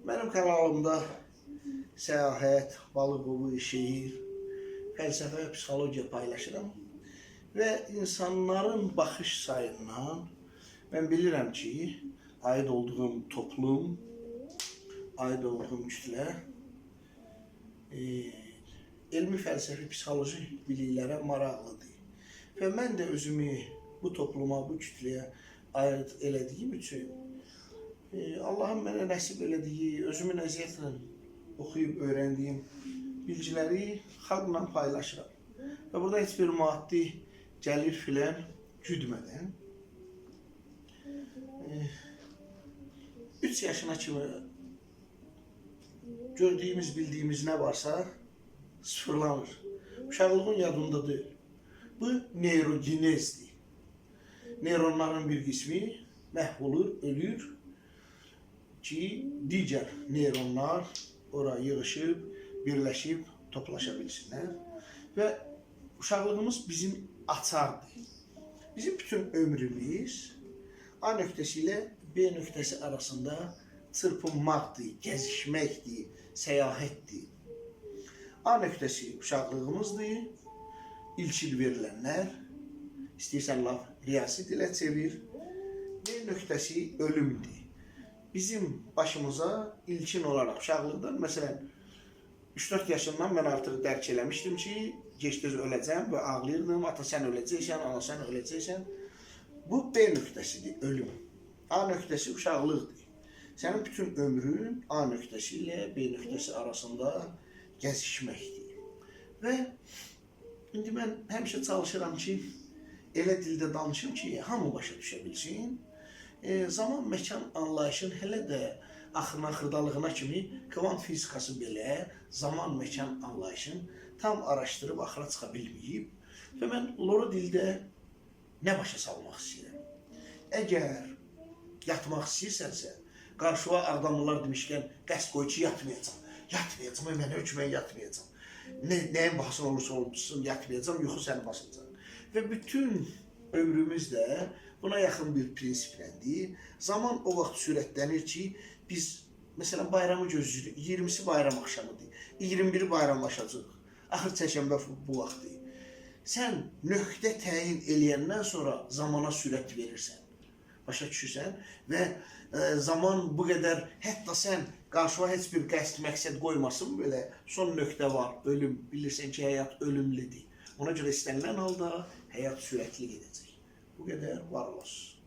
Benim kanalımda səyahət, balıq ovu, şeir, fəlsəfə və psixologiya paylaşıram. Və insanların baxış sayından mən bilirəm ki, aid olduğum toplum, aid olduğum kütlə elmi fəlsəfi psixoloji biliklərə maraqlıdır. Və mən də özümü bu topluma, bu kütləyə aid elədiyim üçün Allah'ın mənə nəsib elədiyi, özümün əziyyətlə oxuyub öyrəndiyim bilgiləri xalqla paylaşıram. Və burada heç bir maddi gəlir filan güdmədən 3 yaşına kimi gördüyümüz, bildiyimiz nə varsa sıfırlanır. Uşaqlığın yadındadır. Bu neyrogenezdir. Neyronların bir qismi məhv olur, ölür ki, digər neyronlar oraya yığışıb, birləşib, toplaşa bilsinlər. Və uşaqlığımız bizim açardır. Bizim bütün ömrümüz A nöqtəsi ilə B nöqtəsi arasında çırpınmaqdır, gəzişməkdir, səyahətdir. A nöqtəsi uşaqlığımızdır, ilk il verilənlər, istəyirsən laf riyasi dilə çevir. B nöqtəsi ölümdür. Bizim başımıza ilkin olaraq uşaqlıqdan, məsələn, 3-4 yaşından mən artıq dərk eləmişdim ki, gec-tez öləcəm və ağlayırdım, ata sən öləcəksən, ana sən öləcəksən. Bu B nöqtəsidir, ölüm. A nöqtəsi uşaqlıqdır. Sənin bütün ömrün A nöqtəsi ilə B nöqtəsi arasında gəzişməkdir. Və indi mən həmişə çalışıram ki, elə dildə danışım ki, hamı başa düşə bilsin. Zaman məkan anlayışın hələ də xırdalığına kimi kvant fizikası belə zaman məkan anlayışın tam araşdırıb axıra çıxa bilməyib. Və mən loro dildə nə başa salmaq istəyirəm? Əgər yatmaq istəyirsənsə, qarşıva Ağdamlılar demişkən qəsd qoy ki, yatmayacam. Yatmayacam, mən hökmən yatmayacam. Nəyin bahasına olursa olsun, yatmayacam, yuxu səni basacaq. Və bütün ömrümüzdə buna yaxın bir prinsipləndir. Zaman o vaxt sürətlənir ki, biz məsələn bayramı gözləyirik. 20-si bayram axşamıdır. 21-i bayramlaşacaq. Axır çərşənbə bu vaxtdır. Sən nöqtə təyin eləyəndən sonra zamana sürət verirsən. Başa düşürsən və zaman bu qədər, hətta sən qarşıma heç bir qəsd, məqsəd qoymasın, belə son nöqtə var, ölüm. Bilirsən ki, həyat ölümlidir. Ona görə istənilən halda həyat sürətli gedəcək. Bu qədər, var olasın.